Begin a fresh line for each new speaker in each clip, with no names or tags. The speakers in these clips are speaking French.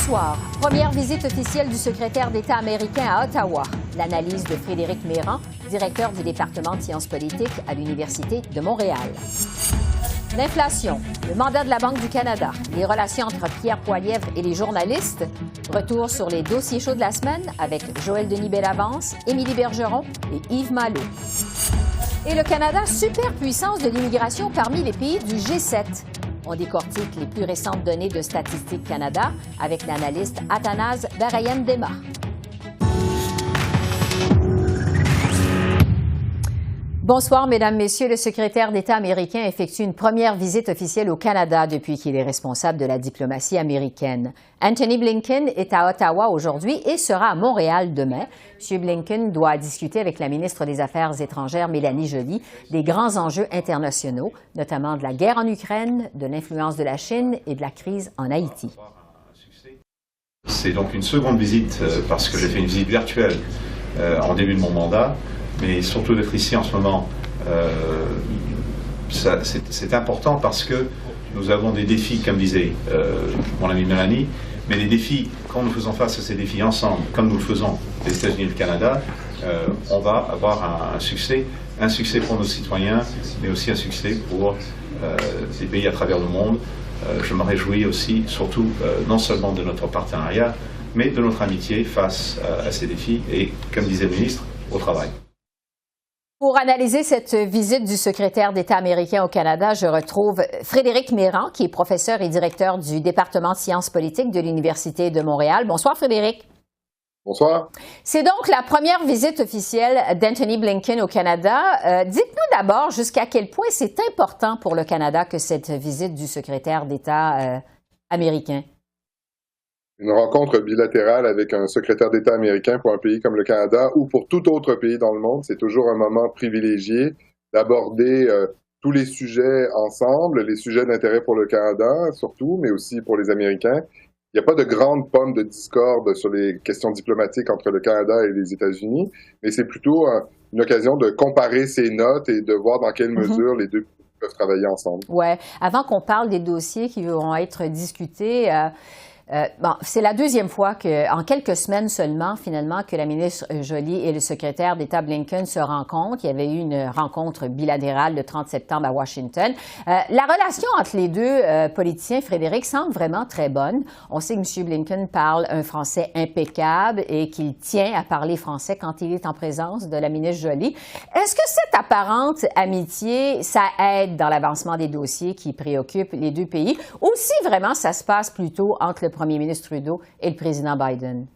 soir, première visite officielle du secrétaire d'État américain à Ottawa. L'analyse de Frédéric Meyrand, directeur du département de sciences politiques à l'Université de Montréal. L'inflation, le mandat de la Banque du Canada, les relations entre Pierre Poilievre et les journalistes. Retour sur les dossiers chauds de la semaine avec Joël Denis-Bellavance, Émilie Bergeron et Yves Malo. Et le Canada, superpuissance de l'immigration parmi les pays du G7. On décortique les plus récentes données de Statistique Canada avec l'analyste Athanase Barayan-Dema. Bonsoir, Mesdames, Messieurs. Le secrétaire d'État américain effectue une première visite officielle au Canada depuis qu'il est responsable de la diplomatie américaine. Antony Blinken est à Ottawa aujourd'hui et sera à Montréal demain. M. Blinken doit discuter avec la ministre des Affaires étrangères, Mélanie Joly, des grands enjeux internationaux, notamment de la guerre en Ukraine, de l'influence de la Chine et de la crise en Haïti.
C'est donc une seconde visite parce que j'ai fait une visite virtuelle en début de mon mandat. Mais surtout d'être ici en ce moment, c'est important parce que nous avons des défis, comme disait mon amie Mélanie, mais les défis, quand nous faisons face à ces défis ensemble, comme nous le faisons les États-Unis et le Canada, on va avoir un succès pour nos citoyens, mais aussi un succès pour des pays à travers le monde. Je me réjouis aussi, surtout, non seulement de notre partenariat, mais de notre amitié face à ces défis et, comme disait le ministre, au travail.
Pour analyser cette visite du secrétaire d'État américain au Canada, je retrouve Frédéric Meyrand, qui est professeur et directeur du département de sciences politiques de l'Université de Montréal. Bonsoir, Frédéric.
Bonsoir.
C'est donc la première visite officielle d'Antony Blinken au Canada. Dites-nous d'abord jusqu'à quel point c'est important pour le Canada que cette visite du secrétaire d'État américain.
Une rencontre bilatérale avec un secrétaire d'État américain pour un pays comme le Canada ou pour tout autre pays dans le monde, c'est toujours un moment privilégié d'aborder tous les sujets ensemble, les sujets d'intérêt pour le Canada surtout, mais aussi pour les Américains. Il n'y a pas de grande pomme de discorde sur les questions diplomatiques entre le Canada et les États-Unis, mais c'est plutôt une occasion de comparer ces notes et de voir dans quelle mesure les deux pays peuvent travailler ensemble.
Ouais. Avant qu'on parle des dossiers qui vont être discutés, c'est la deuxième fois en quelques semaines seulement, finalement, que la ministre Joly et le secrétaire d'État Blinken se rencontrent. Il y avait eu une rencontre bilatérale le 30 septembre à Washington. La relation entre les deux politiciens, Frédéric, semble vraiment très bonne. On sait que M. Blinken parle un français impeccable et qu'il tient à parler français quand il est en présence de la ministre Joly. Est-ce que cette apparente amitié, ça aide dans l'avancement des dossiers qui préoccupent les deux pays, ou si vraiment ça se passe plutôt entre le premier ministre Trudeau et le président Biden?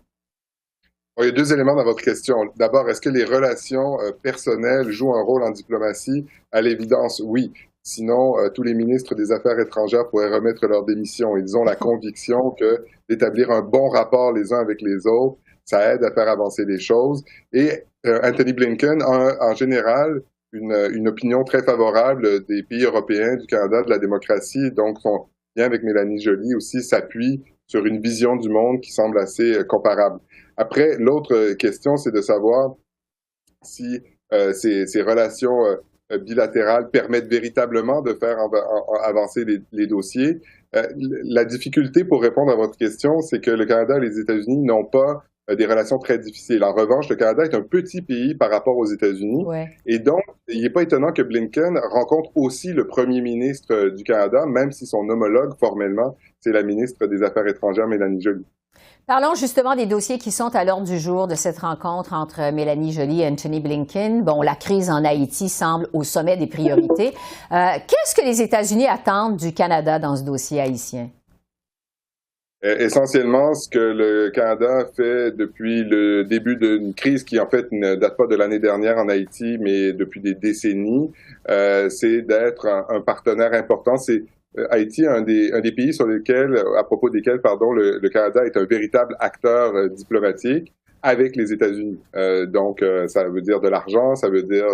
Il y a deux éléments dans votre question. D'abord, est-ce que les relations personnelles jouent un rôle en diplomatie? À l'évidence, oui. Sinon, tous les ministres des Affaires étrangères pourraient remettre leur démission. Ils ont la conviction que d'établir un bon rapport les uns avec les autres, ça aide à faire avancer les choses. Et Antony Blinken a en général une opinion très favorable des pays européens, du Canada, de la démocratie. Donc, son lien avec Mélanie Joly aussi s'appuie sur une vision du monde qui semble assez comparable. Après, l'autre question, c'est de savoir si ces relations bilatérales permettent véritablement de faire avancer les dossiers. La difficulté pour répondre à votre question, c'est que le Canada et les États-Unis n'ont pas des relations très difficiles. En revanche, le Canada est un petit pays par rapport aux États-Unis. Ouais. Et donc, il n'est pas étonnant que Blinken rencontre aussi le premier ministre du Canada, même si son homologue, formellement, c'est la ministre des Affaires étrangères, Mélanie Joly.
Parlons justement des dossiers qui sont à l'ordre du jour de cette rencontre entre Mélanie Joly et Antony Blinken. Bon, la crise en Haïti semble au sommet des priorités. Qu'est-ce que les États-Unis attendent du Canada dans ce dossier haïtien?
Essentiellement, ce que le Canada fait depuis le début d'une crise qui, en fait, ne date pas de l'année dernière en Haïti, mais depuis des décennies, c'est d'être un partenaire important. C'est Haïti, un des pays sur lesquels, à propos desquels, le Canada est un véritable acteur diplomatique avec les États-Unis. Donc, ça veut dire de l'argent, ça veut dire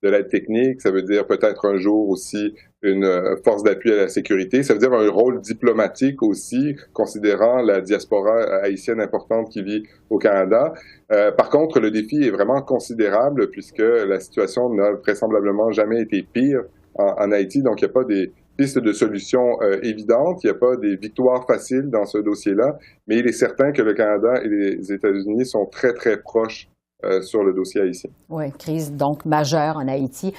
de l'aide technique, ça veut dire peut-être un jour aussi une force d'appui à la sécurité, ça veut dire un rôle diplomatique aussi, considérant la diaspora haïtienne importante qui vit au Canada. Par contre, le défi est vraiment considérable puisque la situation n'a vraisemblablement jamais été pire en Haïti, donc il n'y a pas des piste de solution évidente. Il n'y a pas des victoires faciles dans ce dossier-là, mais il est certain que le Canada et les États-Unis sont très, très proches sur le dossier haïtien.
Oui, crise donc majeure en Haïti.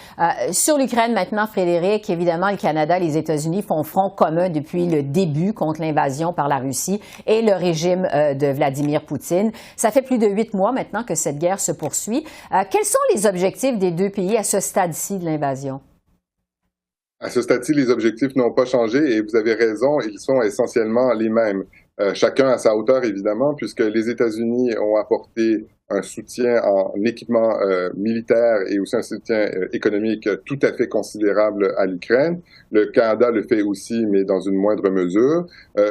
Sur l'Ukraine maintenant, Frédéric, évidemment, le Canada et les États-Unis font front commun depuis le début contre l'invasion par la Russie et le régime de Vladimir Poutine. Ça fait plus de 8 mois maintenant que cette guerre se poursuit. Quels sont les objectifs des deux pays à ce stade-ci de l'invasion?
À ce stade-ci, les objectifs n'ont pas changé et vous avez raison, ils sont essentiellement les mêmes. Chacun à sa hauteur, évidemment, puisque les États-Unis ont apporté un soutien en équipement militaire et aussi un soutien économique tout à fait considérable à l'Ukraine. Le Canada le fait aussi, mais dans une moindre mesure.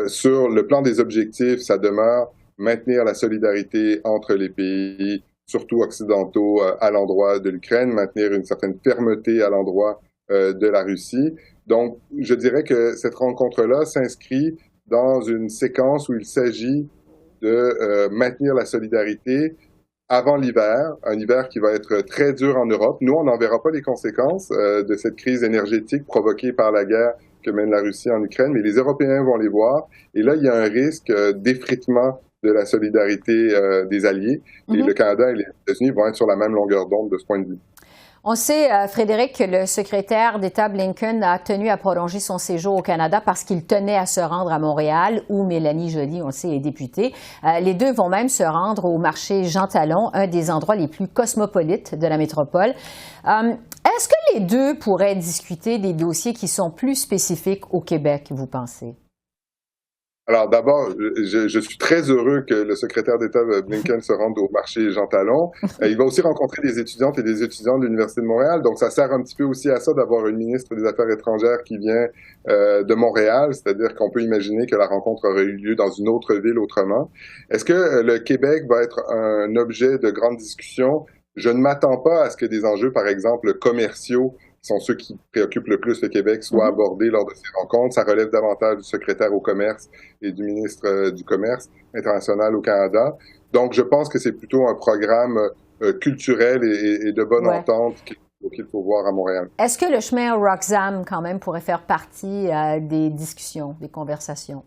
Sur le plan des objectifs, ça demeure maintenir la solidarité entre les pays, surtout occidentaux, à l'endroit de l'Ukraine, maintenir une certaine fermeté à l'endroit de la Russie. Donc, je dirais que cette rencontre-là s'inscrit dans une séquence où il s'agit de maintenir la solidarité avant l'hiver, un hiver qui va être très dur en Europe. Nous, on n'en verra pas les conséquences de cette crise énergétique provoquée par la guerre que mène la Russie en Ukraine, mais les Européens vont les voir. Et là, il y a un risque d'effritement de la solidarité des alliés. Et le Canada et les États-Unis vont être sur la même longueur d'onde de ce point de vue.
On sait, Frédéric, que le secrétaire d'État Blinken a tenu à prolonger son séjour au Canada parce qu'il tenait à se rendre à Montréal, où Mélanie Joly, on le sait, est députée. Les deux vont même se rendre au marché Jean Talon, un des endroits les plus cosmopolites de la métropole. Est-ce que les deux pourraient discuter des dossiers qui sont plus spécifiques au Québec, vous pensez?
Alors d'abord, je suis très heureux que le secrétaire d'État Blinken se rende au marché Jean Talon. Il va aussi rencontrer des étudiantes et des étudiants de l'Université de Montréal, donc ça sert un petit peu aussi à ça d'avoir une ministre des Affaires étrangères qui vient de Montréal, c'est-à-dire qu'on peut imaginer que la rencontre aurait eu lieu dans une autre ville autrement. Est-ce que le Québec va être un objet de grande discussion? Je ne m'attends pas à ce que des enjeux, par exemple, commerciaux, qui sont ceux qui préoccupent le plus le Québec, soient abordés lors de ces rencontres. Ça relève davantage du secrétaire au commerce et du ministre du Commerce international au Canada. Donc, je pense que c'est plutôt un programme culturel et de bonne entente qu'il faut voir à Montréal.
Est-ce que le chemin Roxham, quand même, pourrait faire partie des discussions, des conversations?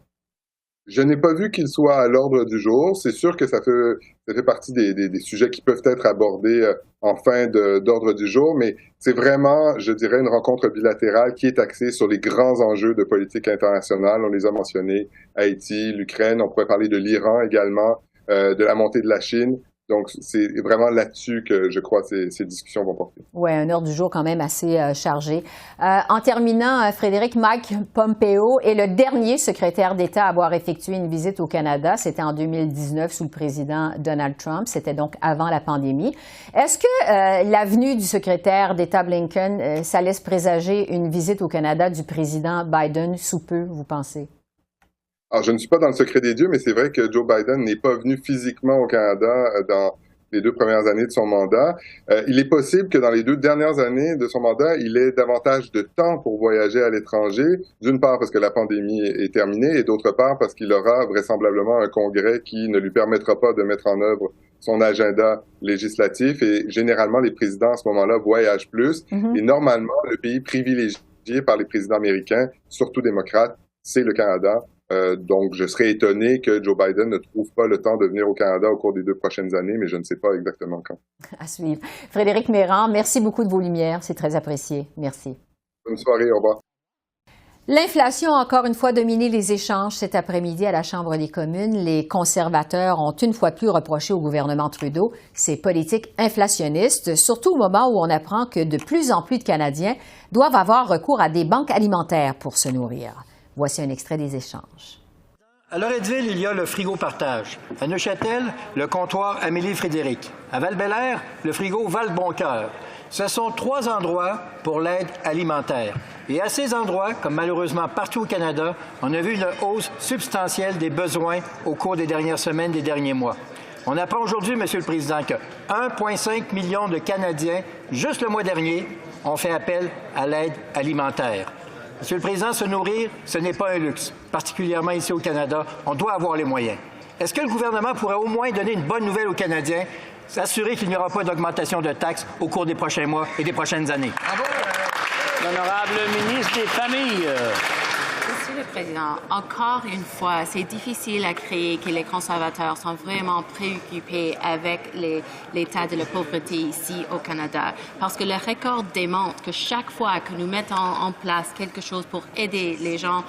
Je n'ai pas vu qu'il soit à l'ordre du jour. C'est sûr que ça fait partie des sujets qui peuvent être abordés en fin d'ordre du jour, mais c'est vraiment, je dirais, une rencontre bilatérale qui est axée sur les grands enjeux de politique internationale. On les a mentionnés, Haïti, l'Ukraine, on pourrait parler de l'Iran également, de la montée de la Chine. Donc, c'est vraiment là-dessus que je crois que ces discussions vont porter.
Oui, un ordre du jour quand même assez chargé. En terminant, Frédéric, Mike Pompeo est le dernier secrétaire d'État à avoir effectué une visite au Canada. C'était en 2019 sous le président Donald Trump. C'était donc avant la pandémie. Est-ce que la venue du secrétaire d'État Blinken, ça laisse présager une visite au Canada du président Biden sous peu, vous pensez?
Alors, je ne suis pas dans le secret des dieux, mais c'est vrai que Joe Biden n'est pas venu physiquement au Canada dans les 2 premières années de son mandat. Il est possible que dans les 2 dernières années de son mandat, il ait davantage de temps pour voyager à l'étranger, d'une part parce que la pandémie est terminée et d'autre part parce qu'il aura vraisemblablement un congrès qui ne lui permettra pas de mettre en œuvre son agenda législatif. Et généralement, les présidents à ce moment-là voyagent plus. Et normalement, le pays privilégié par les présidents américains, surtout démocrates, c'est le Canada. Donc, je serais étonné que Joe Biden ne trouve pas le temps de venir au Canada au cours des 2 prochaines années, mais je ne sais pas exactement quand.
À suivre. Frédéric Mérand, merci beaucoup de vos lumières. C'est très apprécié. Merci.
Bonne soirée. Au revoir.
L'inflation a encore une fois dominé les échanges cet après-midi à la Chambre des communes. Les conservateurs ont une fois de plus reproché au gouvernement Trudeau ses politiques inflationnistes, surtout au moment où on apprend que de plus en plus de Canadiens doivent avoir recours à des banques alimentaires pour se nourrir. Voici un extrait des échanges.
À Loretteville, il y a le frigo partage. À Neuchâtel, le comptoir Amélie-Frédéric. À Val-Bélair, le frigo Val-Boncoeur. Ce sont 3 endroits pour l'aide alimentaire. Et à ces endroits, comme malheureusement partout au Canada, on a vu une hausse substantielle des besoins au cours des dernières semaines, des derniers mois. On apprend aujourd'hui, Monsieur le Président, que 1,5 million de Canadiens, juste le mois dernier, ont fait appel à l'aide alimentaire. Monsieur le Président, se nourrir, ce n'est pas un luxe, particulièrement ici au Canada. On doit avoir les moyens. Est-ce que le gouvernement pourrait au moins donner une bonne nouvelle aux Canadiens, s'assurer qu'il n'y aura pas d'augmentation de taxes au cours des prochains mois et des prochaines années?
L'honorable ministre des Familles.
Monsieur le Président, encore une fois, c'est difficile à créer que les conservateurs sont vraiment préoccupés avec l'état de la pauvreté ici au Canada. Parce que le record démontre que chaque fois que nous mettons en place quelque chose pour aider les gens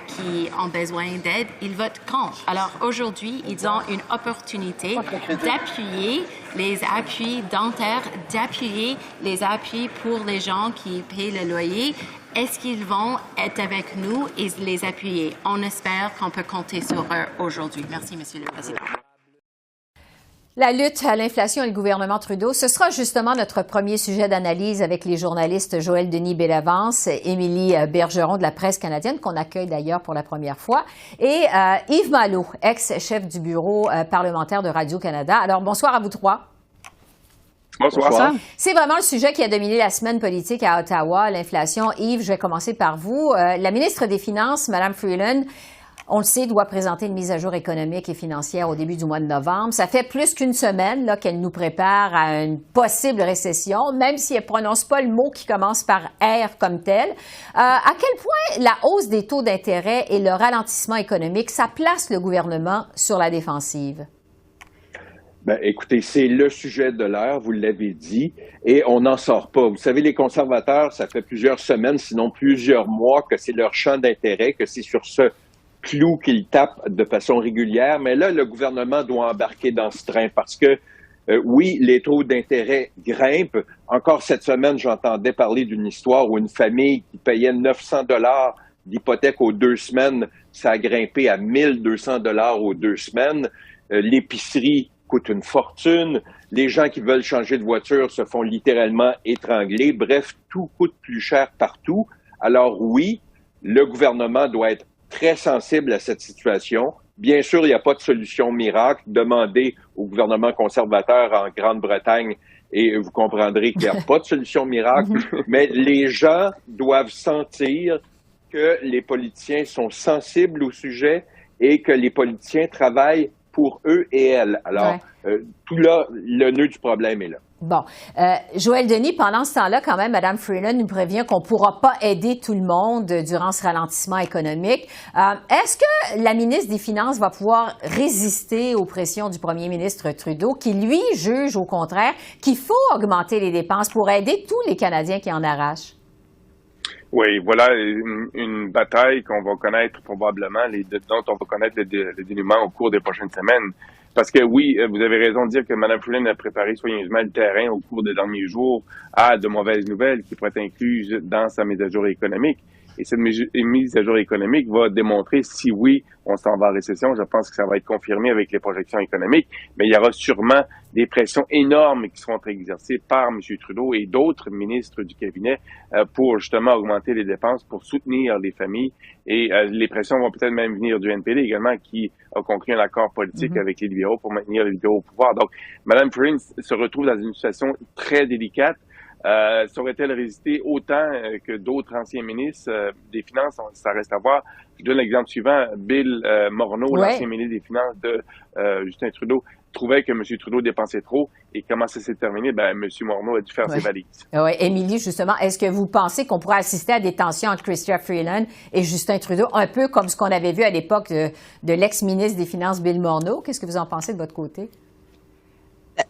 qui ont besoin d'aide, ils votent contre. Alors aujourd'hui, ils ont une opportunité d'appuyer les appuis dentaires, d'appuyer les appuis pour les gens qui paient le loyer. Est-ce qu'ils vont être avec nous et les appuyer? On espère qu'on peut compter sur eux aujourd'hui. Merci, Monsieur le Président.
La lutte à l'inflation et le gouvernement Trudeau, ce sera justement notre premier sujet d'analyse avec les journalistes Joël Denis Bellavance, Émilie Bergeron de la Presse canadienne, qu'on accueille d'ailleurs pour la première fois, et Yves Malo, ex-chef du bureau parlementaire de Radio-Canada. Alors, bonsoir à vous trois.
Bonsoir.
C'est vraiment le sujet qui a dominé la semaine politique à Ottawa, l'inflation. Yves, je vais commencer par vous. La ministre des Finances, Mme Freeland, on le sait, doit présenter une mise à jour économique et financière au début du mois de novembre. Ça fait plus qu'une semaine là, qu'elle nous prépare à une possible récession, même si elle ne prononce pas le mot qui commence par R comme tel. À quel point la hausse des taux d'intérêt et le ralentissement économique, ça place le gouvernement sur la défensive?
Ben, écoutez, c'est le sujet de l'heure, vous l'avez dit, et on n'en sort pas. Vous savez, les conservateurs, ça fait plusieurs semaines, sinon plusieurs mois, que c'est leur champ d'intérêt, que c'est sur ce clou qu'ils tapent de façon régulière. Mais là, le gouvernement doit embarquer dans ce train parce que, oui, les taux d'intérêt grimpent. Encore cette semaine, j'entendais parler d'une histoire où une famille qui payait 900 $ d'hypothèque aux 2 semaines, ça a grimpé à 1200 $ aux 2 semaines. L'épicerie coûte une fortune. Les gens qui veulent changer de voiture se font littéralement étrangler. Bref, tout coûte plus cher partout. Alors oui, le gouvernement doit être très sensible à cette situation. Bien sûr, il n'y a pas de solution miracle. Demandez au gouvernement conservateur en Grande-Bretagne et vous comprendrez qu'il n'y a pas de solution miracle. Mais les gens doivent sentir que les politiciens sont sensibles au sujet et que les politiciens travaillent pour eux et elles. Alors, tout là, le nœud du problème est là.
Bon. Joël Denis, pendant ce temps-là, quand même, Mme Freeland nous prévient qu'on ne pourra pas aider tout le monde durant ce ralentissement économique. Est-ce que la ministre des Finances va pouvoir résister aux pressions du premier ministre Trudeau, qui, lui, juge au contraire qu'il faut augmenter les dépenses pour aider tous les Canadiens qui en arrachent?
Oui, voilà une bataille qu'on va connaître probablement, dont on va connaître le dénouement au cours des prochaines semaines. Parce que oui, vous avez raison de dire que Mme Freeland a préparé soigneusement le terrain au cours des derniers jours à de mauvaises nouvelles qui pourraient être incluses dans sa mise à jour économique. Et cette mise à jour économique va démontrer si oui, on s'en va en récession. Je pense que ça va être confirmé avec les projections économiques. Mais il y aura sûrement des pressions énormes qui seront exercées par M. Trudeau et d'autres ministres du cabinet pour justement augmenter les dépenses, pour soutenir les familles. Et les pressions vont peut-être même venir du NPD également, qui a conclu un accord politique avec les libéraux pour maintenir les libéraux au pouvoir. Donc, Mme Freeland se retrouve dans une situation très délicate. Saurait-elle résister autant que d'autres anciens ministres des Finances? Ça reste à voir. Je donne l'exemple suivant. Bill Morneau, l'ancien ministre des Finances de Justin Trudeau, trouvait que M. Trudeau dépensait trop. Et comment ça s'est terminé? Ben, M. Morneau a dû faire ses valises.
Oui, Émilie, justement, est-ce que vous pensez qu'on pourrait assister à des tensions entre Chrystia Freeland et Justin Trudeau, un peu comme ce qu'on avait vu à l'époque de l'ex-ministre des Finances, Bill Morneau? Qu'est-ce que vous en pensez de votre côté?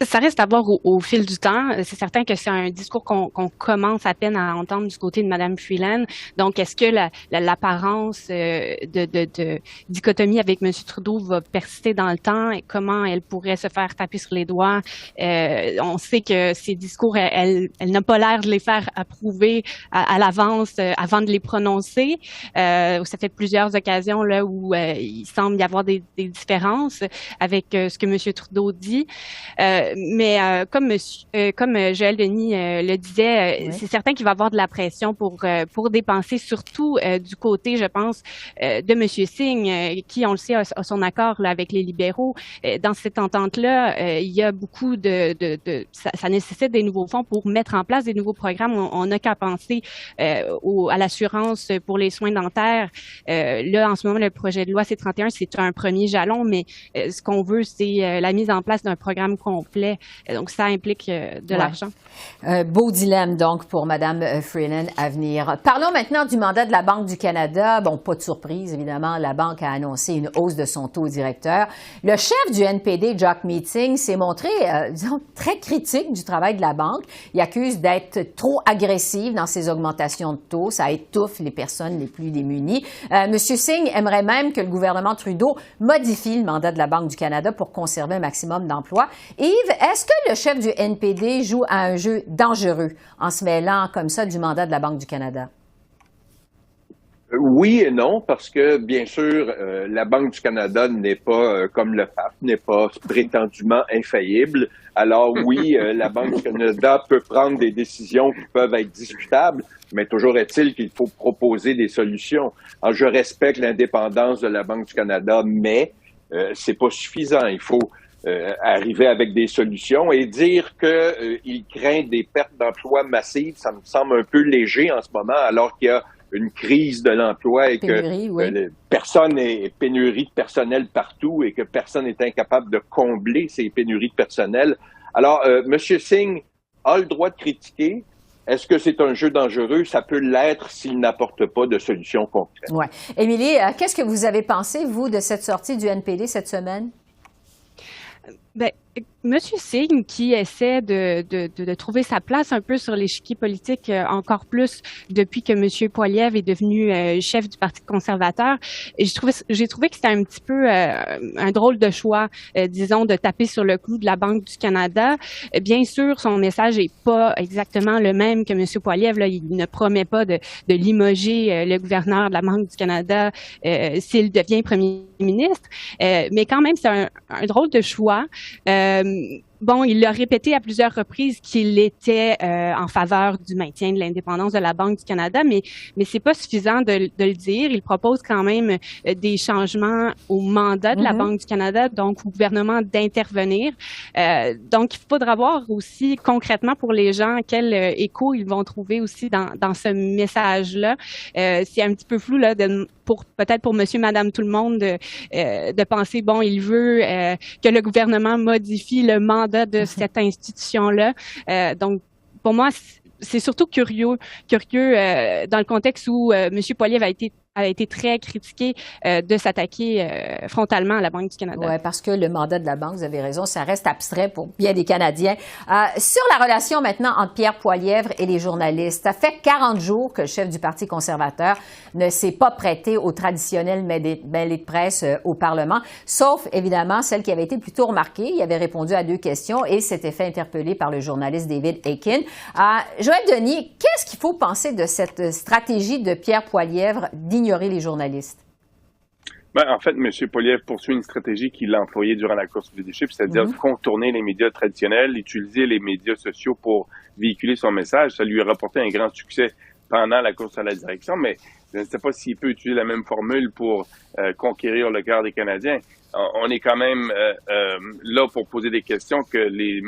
Ça reste à voir au fil du temps. C'est certain que c'est un discours qu'on commence à peine à entendre du côté de Mme Freeland. Donc, est-ce que l'apparence de dichotomie avec M. Trudeau va persister dans le temps et comment elle pourrait se faire taper sur les doigts? On sait que ces discours, elle n'a pas l'air de les faire approuver à l'avance avant de les prononcer. Ça fait plusieurs occasions là où il semble y avoir des différences avec ce que M. Trudeau dit. Mais comme Joël Denis le disait, c'est certain qu'il va y avoir de la pression pour dépenser, surtout du côté, je pense, de M. Singh, qui, on le sait, a son accord là, avec les libéraux. Dans cette entente-là, il y a beaucoup ça nécessite des nouveaux fonds pour mettre en place des nouveaux programmes. On n'a qu'à penser à l'assurance pour les soins dentaires. Là, en ce moment, le projet de loi C-31, c'est un premier jalon, mais ce qu'on veut, c'est la mise en place d'un programme complet complet. Donc, ça implique de l'argent.
Un beau dilemme, donc, pour Mme Freeland à venir. Parlons maintenant du mandat de la Banque du Canada. Bon, pas de surprise, évidemment, la Banque a annoncé une hausse de son taux directeur. Le chef du NPD, Jack Meeting, s'est montré, disons, très critique du travail de la Banque. Il accuse d'être trop agressive dans ses augmentations de taux. Ça étouffe les personnes les plus démunies. M. Singh aimerait même que le gouvernement Trudeau modifie le mandat de la Banque du Canada pour conserver un maximum d'emplois. Yves, est-ce que le chef du NPD joue à un jeu dangereux en se mêlant comme ça du mandat de la Banque du Canada?
Oui et non, parce que, bien sûr, la Banque du Canada n'est pas, comme le pape, n'est pas prétendument infaillible. Alors oui, la Banque du Canada peut prendre des décisions qui peuvent être discutables, mais toujours est-il qu'il faut proposer des solutions. Alors, je respecte l'indépendance de la Banque du Canada, mais c'est pas suffisant. Il faut arriver avec des solutions et dire qu'il craint des pertes d'emplois massives, ça me semble un peu léger en ce moment, alors qu'il y a une crise de l'emploi et
pénurie,
personne est pénurie de personnel partout et que personne n'est incapable de combler ces pénuries de personnel. Alors, M. Singh a le droit de critiquer. Est-ce que c'est un jeu dangereux? Ça peut l'être s'il n'apporte pas de solution concrète.
Oui. Émilie, qu'est-ce que vous avez pensé, vous, de cette sortie du NPD cette semaine?
Bien, M. Singh, qui essaie de trouver sa place un peu sur l'échiquier politique encore plus depuis que M. Poilievre est devenu chef du Parti conservateur, et j'ai trouvé que c'était un petit peu un drôle de choix, disons, de taper sur le clou de la Banque du Canada. Bien sûr, son message n'est pas exactement le même que M. Poilievre. Là, il ne promet pas de limoger le gouverneur de la Banque du Canada s'il devient premier ministre, mais quand même, c'est un drôle de choix. Bon, il l'a répété à plusieurs reprises qu'il était en faveur du maintien de l'indépendance de la Banque du Canada, mais c'est pas suffisant de le dire. Il propose quand même des changements au mandat de la Banque du Canada, donc au gouvernement d'intervenir. Donc, il faudra voir aussi concrètement pour les gens quel écho ils vont trouver aussi dans ce message-là. C'est un petit peu flou là, peut-être pour monsieur, madame, tout le monde de penser, bon, il veut que le gouvernement modifie le mandat de cette institution-là. Donc, pour moi, c'est surtout curieux dans le contexte où M. Poilievre a été très critiqué de s'attaquer frontalement à la Banque du Canada.
Oui, parce que le mandat de la Banque, vous avez raison, ça reste abstrait pour bien des Canadiens. Sur la relation maintenant entre Pierre Poilievre et les journalistes, ça fait 40 jours que le chef du Parti conservateur ne s'est pas prêté au traditionnel mêlée de presse au Parlement, sauf évidemment celle qui avait été plutôt remarquée. Il avait répondu à 2 questions et s'était fait interpeller par le journaliste David Akin. Joël Denis, qu'est-ce qu'il faut penser de cette stratégie de Pierre Poilievre d'ignorer les journalistes?
Ben, en fait, M. Poilievre poursuit une stratégie qu'il a employée durant la course au leadership, c'est-à-dire contourner les médias traditionnels, utiliser les médias sociaux pour véhiculer son message. Ça lui a rapporté un grand succès pendant la course à la direction, mais je ne sais pas s'il peut utiliser la même formule pour conquérir le cœur des Canadiens. On est quand même là pour poser des questions que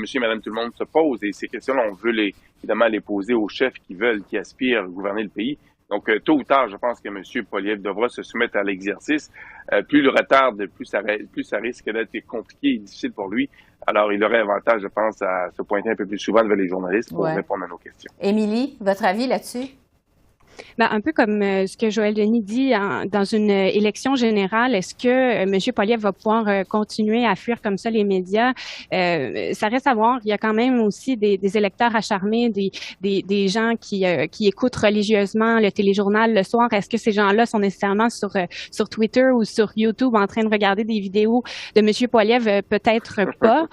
monsieur et madame tout le monde se posent, et ces questions-là, on veut évidemment les poser aux chefs qui aspirent à gouverner le pays. Donc, tôt ou tard, je pense que M. Poilievre devra se soumettre à l'exercice. Plus le retarde, plus ça risque d'être compliqué et difficile pour lui. Alors, il aurait avantage, je pense, à se pointer un peu plus souvent devant les journalistes pour répondre à nos questions.
Émilie, votre avis là-dessus?
Ben, un peu comme ce que Joël Denis dit, dans une élection générale, est-ce que M. Poilievre va pouvoir continuer à fuir comme ça les médias? Ça reste à voir. Il y a quand même aussi des électeurs acharnés, des gens qui écoutent religieusement le téléjournal le soir. Est-ce que ces gens-là sont nécessairement sur Twitter ou sur YouTube en train de regarder des vidéos de M. Poilievre? Peut-être pas.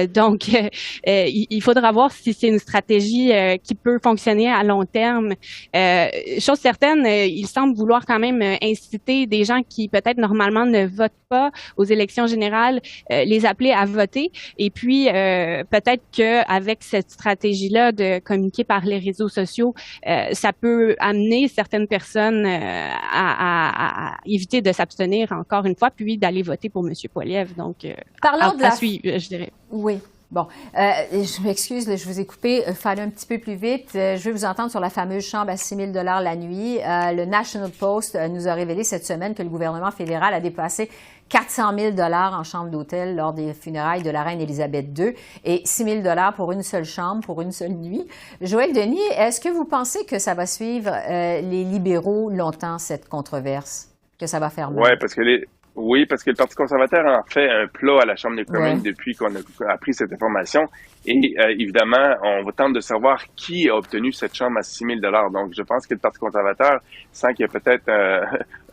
Donc, il faudra voir si c'est une stratégie qui peut fonctionner à long terme. Chose certaine, il semble vouloir quand même inciter des gens qui peut-être normalement ne votent pas aux élections générales, les appeler à voter. Et puis, peut-être qu'avec cette stratégie-là de communiquer par les réseaux sociaux, ça peut amener certaines personnes à éviter de s'abstenir encore une fois, puis d'aller voter pour M. Poilievre. Donc,
parlons
à suivre, je dirais.
Oui. Bon, je m'excuse, je vous ai coupé. Il fallait un petit peu plus vite. Je vais vous entendre sur la fameuse chambre à 6 000 $ la nuit. Le National Post nous a révélé cette semaine que le gouvernement fédéral a dépassé 400 000 $ en chambre d'hôtel lors des funérailles de la reine Élisabeth II et 6 000 $ pour une seule chambre, pour une seule nuit. Joël Denis, est-ce que vous pensez que ça va suivre les libéraux longtemps, cette controverse, que ça va faire mal?
Oui, parce que le Parti conservateur en fait un plat à la Chambre des communes depuis qu'on a appris cette information. Et évidemment, on tente de savoir qui a obtenu cette chambre à 6 000 $. Donc, je pense que le Parti conservateur sent qu'il y a peut-être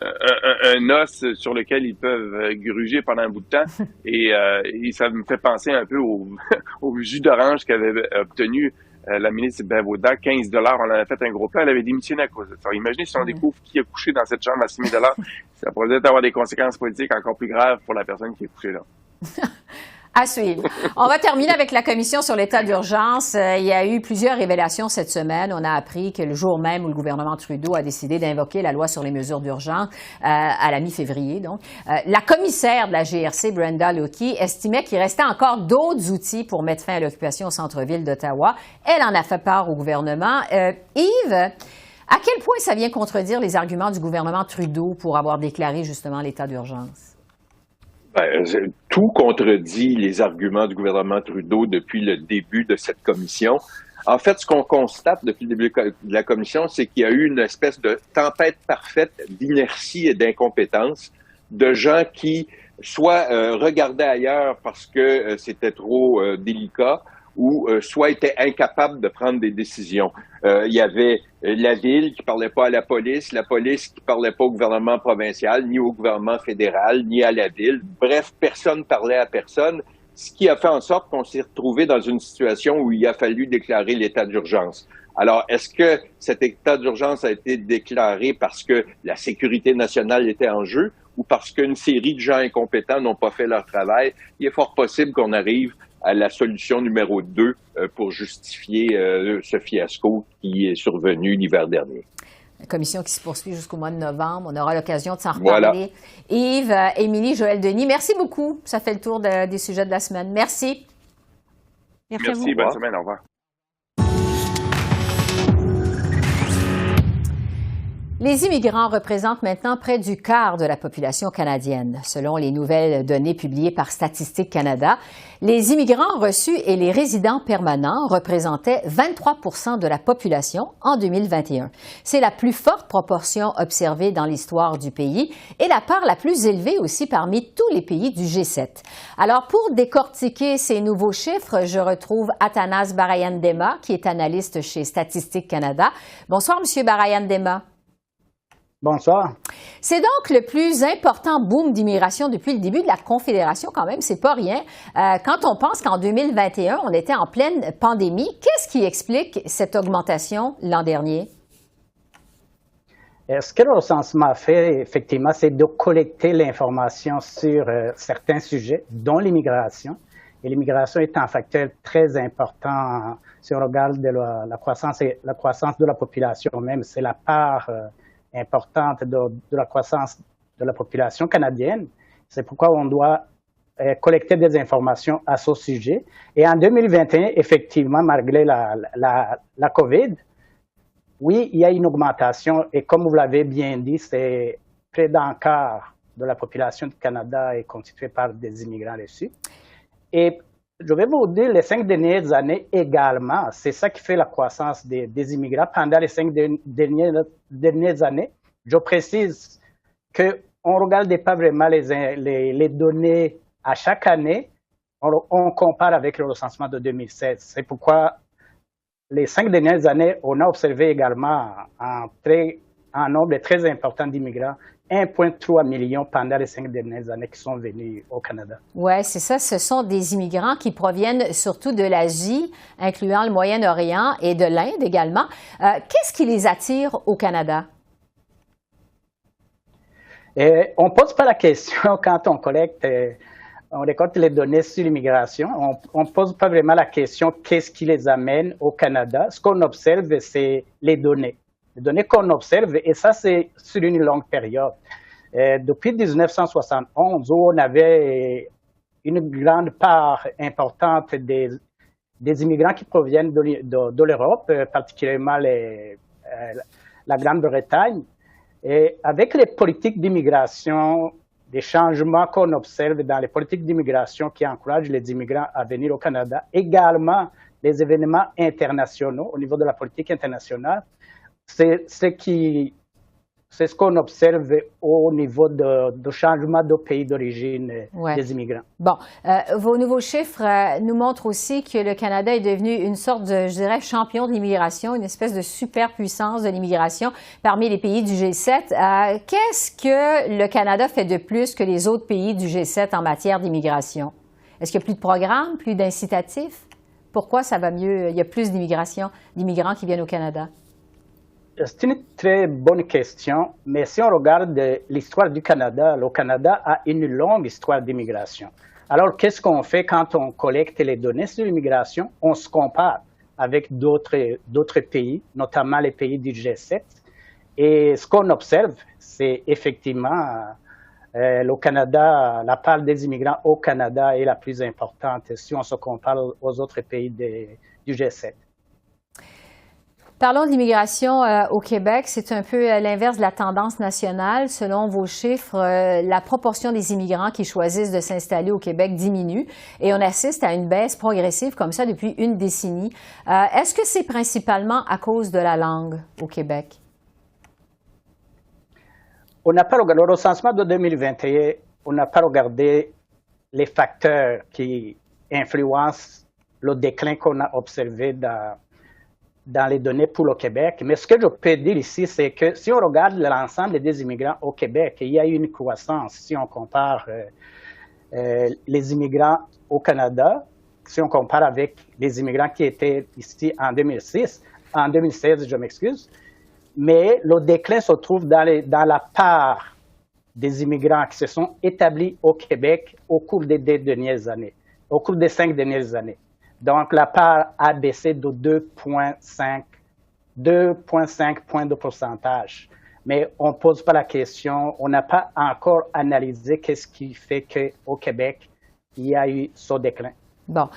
un os sur lequel ils peuvent gruger pendant un bout de temps. Et ça me fait penser un peu au jus d'orange qu'avait obtenu la ministre Bavoda, 15 $. On en a fait un gros plat. Elle avait démissionné à cause de ça. Imaginez si on découvre qui a couché dans cette chambre à 6 000 $. Ça pourrait peut-être avoir des conséquences politiques encore plus graves pour la personne qui est couchée là.
À suivre. On va terminer avec la commission sur l'état d'urgence. Il y a eu plusieurs révélations cette semaine. On a appris que le jour même où le gouvernement Trudeau a décidé d'invoquer la loi sur les mesures d'urgence, à la mi-février, donc, la commissaire de la GRC, Brenda Lucki, estimait qu'il restait encore d'autres outils pour mettre fin à l'occupation au centre-ville d'Ottawa. Elle en a fait part au gouvernement. Yves, à quel point ça vient contredire les arguments du gouvernement Trudeau pour avoir déclaré justement l'état d'urgence?
Tout contredit les arguments du gouvernement Trudeau depuis le début de cette commission. En fait, ce qu'on constate depuis le début de la commission, c'est qu'il y a eu une espèce de tempête parfaite d'inertie et d'incompétence de gens qui soit regardaient ailleurs parce que c'était trop délicat, ou soit étaient incapables de prendre des décisions. Il y avait la ville qui parlait pas à la police qui parlait pas au gouvernement provincial, ni au gouvernement fédéral, ni à la ville. Bref, personne parlait à personne, ce qui a fait en sorte qu'on s'est retrouvé dans une situation où il a fallu déclarer l'état d'urgence. Alors, est-ce que cet état d'urgence a été déclaré parce que la sécurité nationale était en jeu ou parce qu'une série de gens incompétents n'ont pas fait leur travail? Il est fort possible qu'on arrive à la solution numéro 2 pour justifier ce fiasco qui est survenu l'hiver dernier.
La commission qui se poursuit jusqu'au mois de novembre. On aura l'occasion de s'en reparler. Yves, Émilie, Joël Denis, merci beaucoup. Ça fait le tour des sujets de la semaine. Merci.
Merci, bonne semaine, au revoir.
Les immigrants représentent maintenant près du quart de la population canadienne. Selon les nouvelles données publiées par Statistique Canada, les immigrants reçus et les résidents permanents représentaient 23 % de la population en 2021. C'est la plus forte proportion observée dans l'histoire du pays et la part la plus élevée aussi parmi tous les pays du G7. Alors, pour décortiquer ces nouveaux chiffres, je retrouve Athanas Barayandema, qui est analyste chez Statistique Canada. Bonsoir, Monsieur Barayandema.
Bonsoir.
C'est donc le plus important boom d'immigration depuis le début de la Confédération, quand même, c'est pas rien. Quand on pense qu'en 2021, on était en pleine pandémie, qu'est-ce qui explique cette augmentation l'an dernier?
Ce que le recensement fait, effectivement, c'est de collecter l'information sur certains sujets, dont l'immigration. Et l'immigration est un facteur très important si on regarde la croissance de la population même. C'est la part importante de la croissance de la population canadienne. C'est pourquoi on doit collecter des informations à ce sujet. Et en 2021, effectivement, malgré la COVID, oui, il y a une augmentation. Et comme vous l'avez bien dit, c'est près d'un quart de la population du Canada est constituée par des immigrants reçus. Et je vais vous dire, les 5 dernières années également, c'est ça qui fait la croissance des immigrants pendant les 5 dernières années. Je précise qu'on ne regarde pas vraiment les données à chaque année. On compare avec le recensement de 2016. C'est pourquoi les 5 dernières années, on a observé également un nombre très important d'immigrants. 1,3 million pendant les 5 dernières années qui sont venus au Canada.
Oui, c'est ça. Ce sont des immigrants qui proviennent surtout de l'Asie, incluant le Moyen-Orient et de l'Inde également. Qu'est-ce qui les attire au Canada?
On ne pose pas la question quand on récolte les données sur l'immigration. On ne pose pas vraiment la question qu'est-ce qui les amène au Canada. Ce qu'on observe, c'est les données. Les données qu'on observe, et ça, c'est sur une longue période. Depuis 1971, où on avait une grande part importante des immigrants qui proviennent de l'Europe, particulièrement la Grande-Bretagne. Et avec les politiques d'immigration, des changements qu'on observe dans les politiques d'immigration qui encouragent les immigrants à venir au Canada, également les événements internationaux au niveau de la politique internationale, c'est ce qu'on observe au niveau de changement de pays d'origine des immigrants.
Bon, vos nouveaux chiffres nous montrent aussi que le Canada est devenu une sorte de, je dirais, champion de l'immigration, une espèce de superpuissance de l'immigration parmi les pays du G7. Qu'est-ce que le Canada fait de plus que les autres pays du G7 en matière d'immigration? Est-ce qu'il y a plus de programmes, plus d'incitatifs? Pourquoi ça va mieux? Il y a plus d'immigrants qui viennent au Canada?
C'est une très bonne question, mais si on regarde l'histoire du Canada, le Canada a une longue histoire d'immigration. Alors, qu'est-ce qu'on fait quand on collecte les données sur l'immigration? On se compare avec d'autres pays, notamment les pays du G7. Et ce qu'on observe, c'est effectivement le Canada, la part des immigrants au Canada est la plus importante si on se compare aux autres pays du G7.
Parlons de l'immigration au Québec. C'est un peu l'inverse de la tendance nationale. Selon vos chiffres, la proportion des immigrants qui choisissent de s'installer au Québec diminue et on assiste à une baisse progressive comme ça depuis une décennie. Est-ce que c'est principalement à cause de la langue au Québec?
On n'a pas regardé le recensement de 2021. On n'a pas regardé les facteurs qui influencent le déclin qu'on a observé dans les données pour le Québec. Mais ce que je peux dire ici, c'est que si on regarde l'ensemble des immigrants au Québec, il y a eu une croissance. Si on compare les immigrants au Canada, si on compare avec les immigrants qui étaient ici en 2016, je m'excuse, mais le déclin se trouve dans la part des immigrants qui se sont établis au Québec au cours des 5 dernières années. Donc, la part a baissé de 2,5 points de pourcentage. Mais on ne pose pas la question, on n'a pas encore analysé qu'est-ce qui fait qu'au Québec, il y a eu ce déclin.
Bon.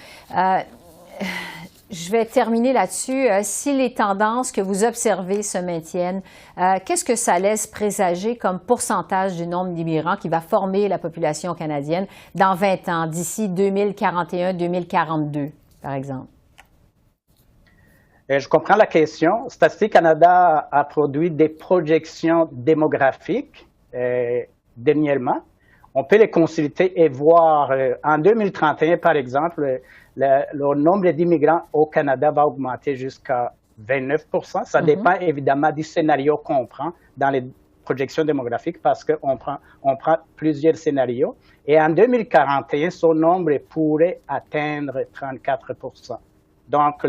Je vais terminer là-dessus. Si les tendances que vous observez se maintiennent, qu'est-ce que ça laisse présager comme pourcentage du nombre d'immigrants qui va former la population canadienne dans 20 ans, d'ici 2041-2042, par exemple?
Je comprends la question. Statistique Canada a produit des projections démographiques dernièrement. On peut les consulter et voir en 2031, par exemple, le nombre d'immigrants au Canada va augmenter jusqu'à 29%. Ça dépend évidemment du scénario qu'on prend dans les projections démographiques parce qu'on prend plusieurs scénarios. Et en 2041, ce nombre pourrait atteindre 34%. Donc,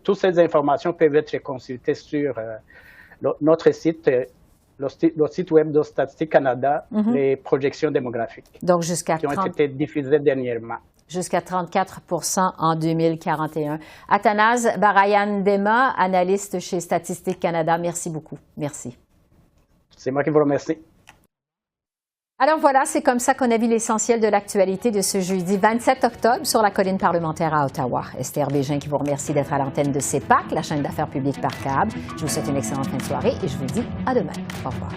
toutes ces informations peuvent être consultées sur notre site, le site web de Statistique Canada, les projections démographiques.
Donc,
qui ont été diffusées dernièrement.
Jusqu'à 34% en 2041. Athanase Barayandema, analyste chez Statistique Canada, merci beaucoup. Merci.
C'est moi qui vous remercie.
Alors voilà, c'est comme ça qu'on a vu l'essentiel de l'actualité de ce jeudi 27 octobre sur la colline parlementaire à Ottawa. Esther Bégin qui vous remercie d'être à l'antenne de CEPAC, la chaîne d'affaires publiques par câble. Je vous souhaite une excellente fin de soirée et je vous dis à demain. Au revoir.